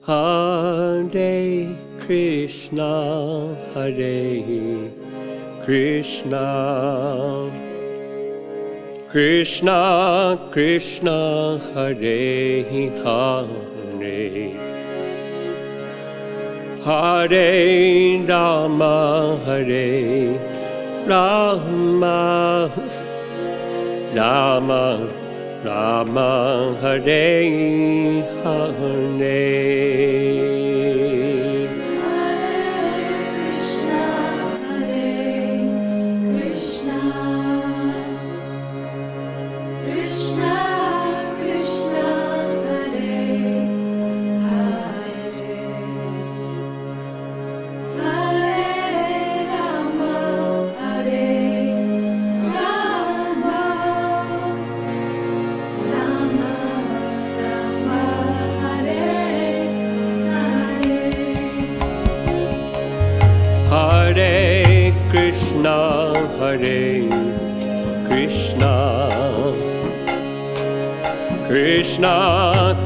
Hare Krishna, Hare Krishna, Krishna Krishna, Hare Hare, Hare Rama, Hare Rama, Rama Rama, Hare Hare. Hare Krishna, Hare Krishna, Krishna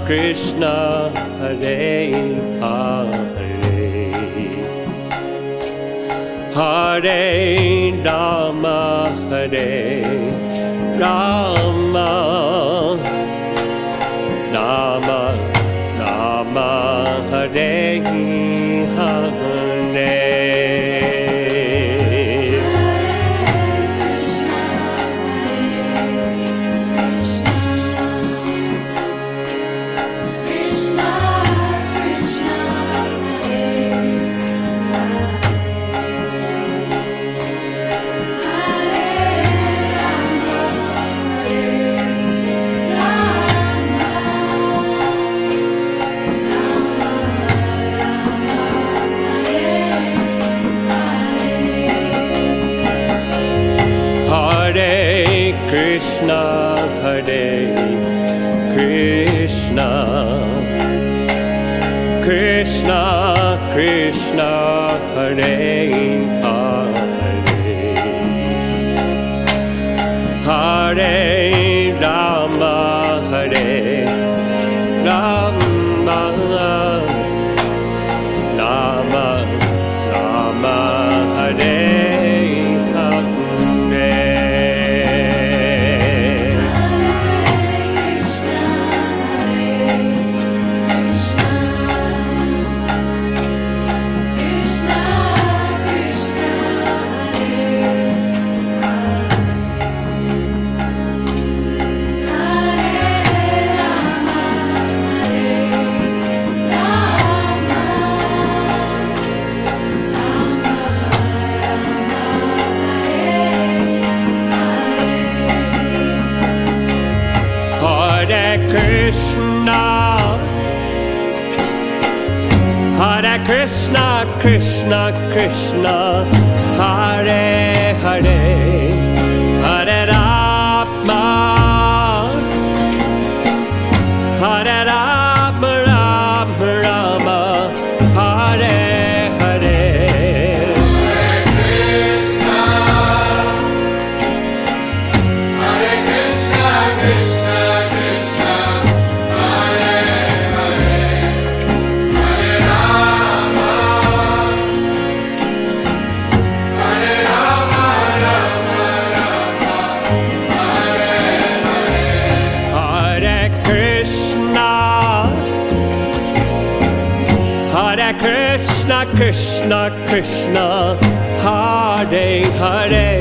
Krishna, Hare Hare, Hare Rama, Hare Rama, Rama Rama, Hare Hare. Krishna, Hare Krishna, Krishna Krishna, Hare Hare, Hare Rama, Hare Rama, Rama Rama, Hare Hare Krishna, Krishna Krishna, Hare Hare, Hare Rama, Hare Rama, Rama Rama, Hare Hare. Krishna, Krishna Krishna, Hare Hare,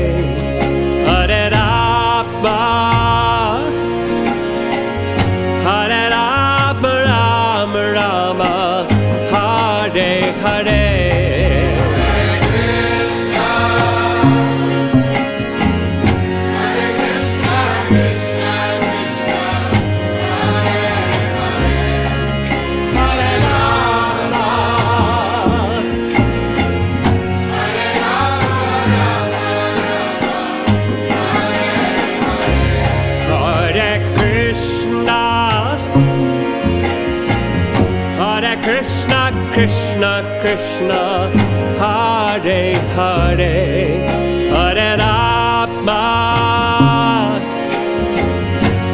Hare Rama, Hare Rama, Rama Rama, Hare Hare. Krishna, Krishna Krishna, Hare Hare, Hare Rama,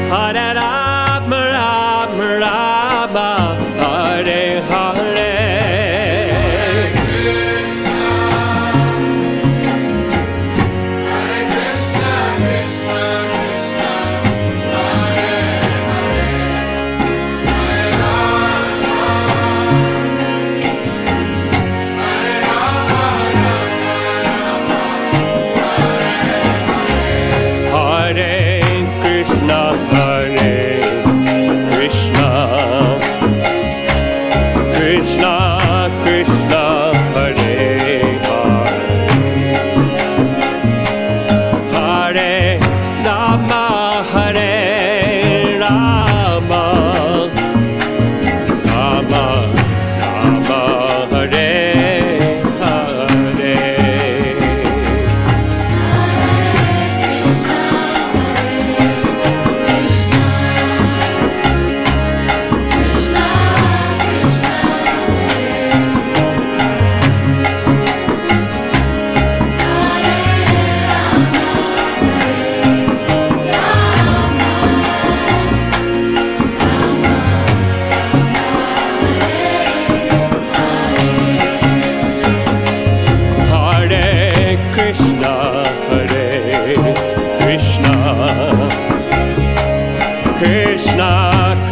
Hare Rama, Rama Rama, Hare Hare.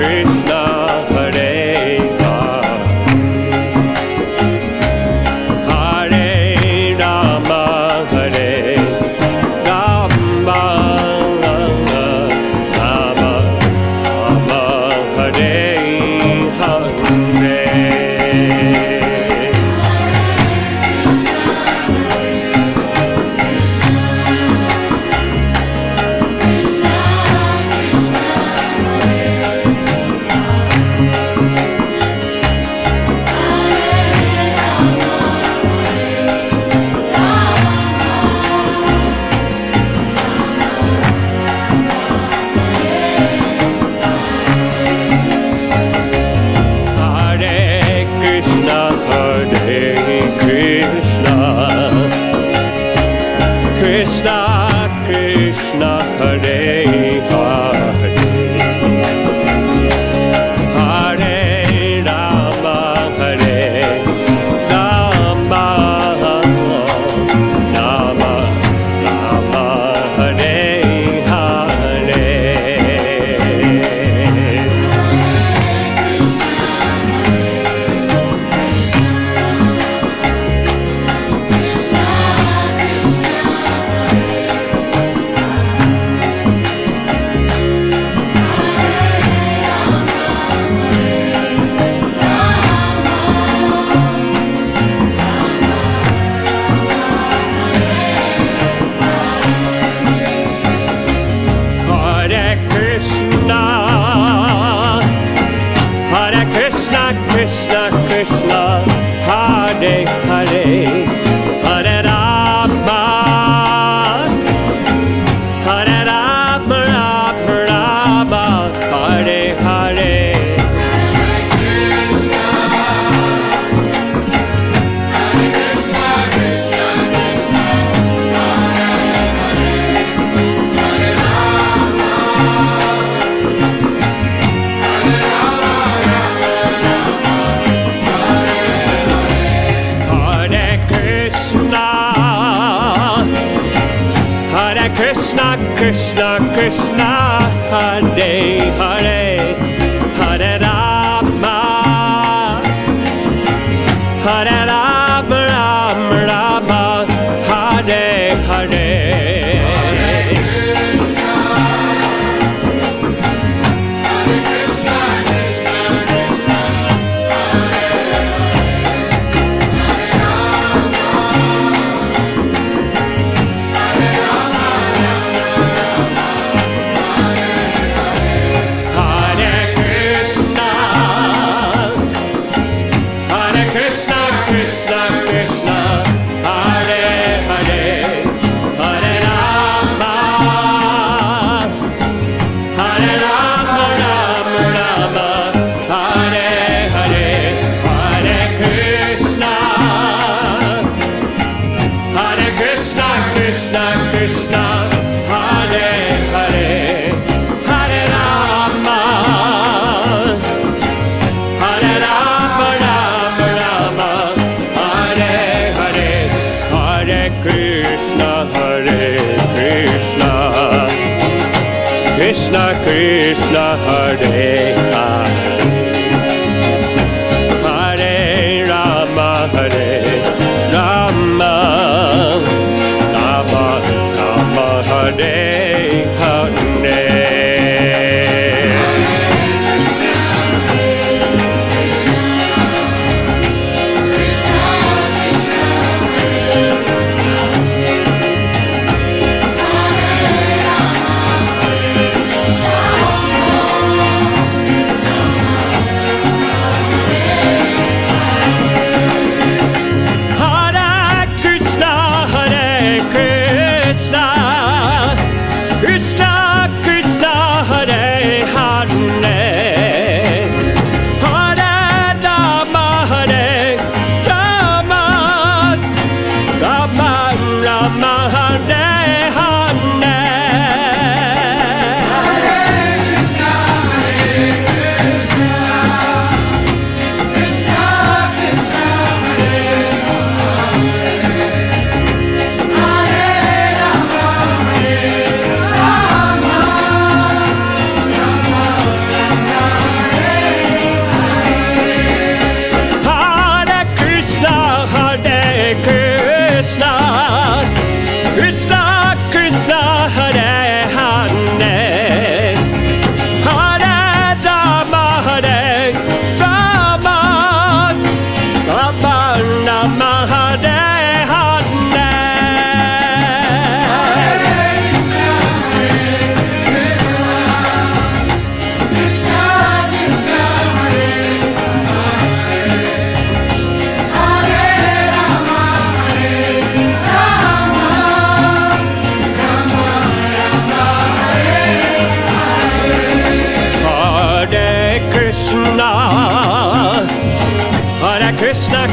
Krishna, Hare Rama, Hare Rama, Hare Rama, Rama Rama, Hare Hare.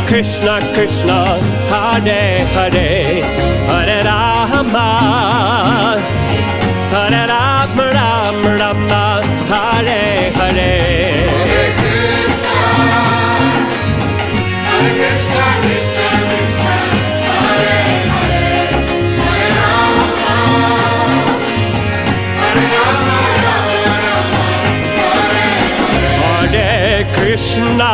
Krishna Krishna Hare Hare Hare Rama Hare Rama Rama Rama Hare Hare Krishna Krishna Krishna Hare Hare Hare Rama Hare Rama Rama Rama Hare Hare Krishna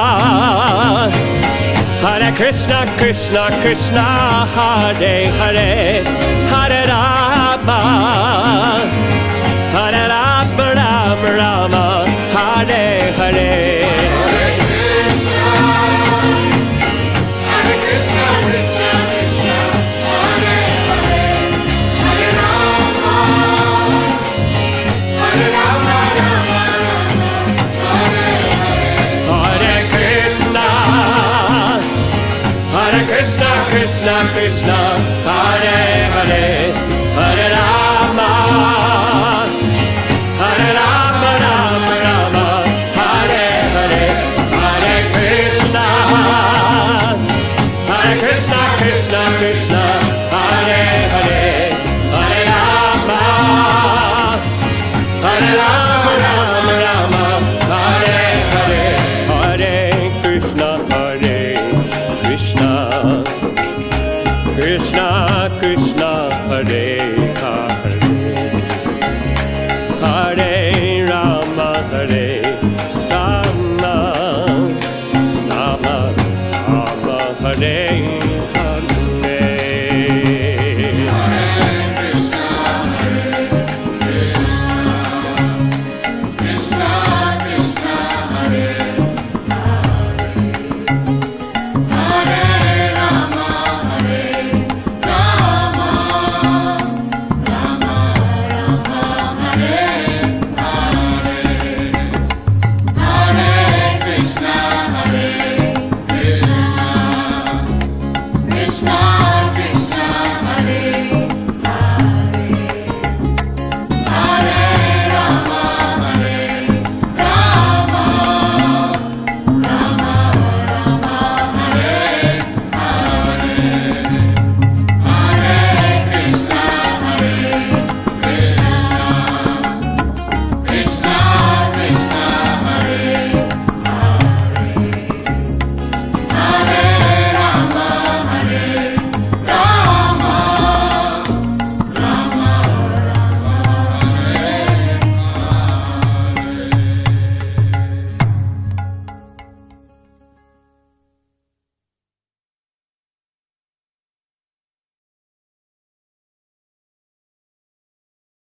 Hare Krishna Krishna Krishna Hare Hare Hare Rama Hare Rama Rama Rama Hare Hare Hare Krishna Krishna Krishna Hare Hare Hare Rama Hare Rama Rama Rama Hare Hare Hare Krishna Krishna Krishna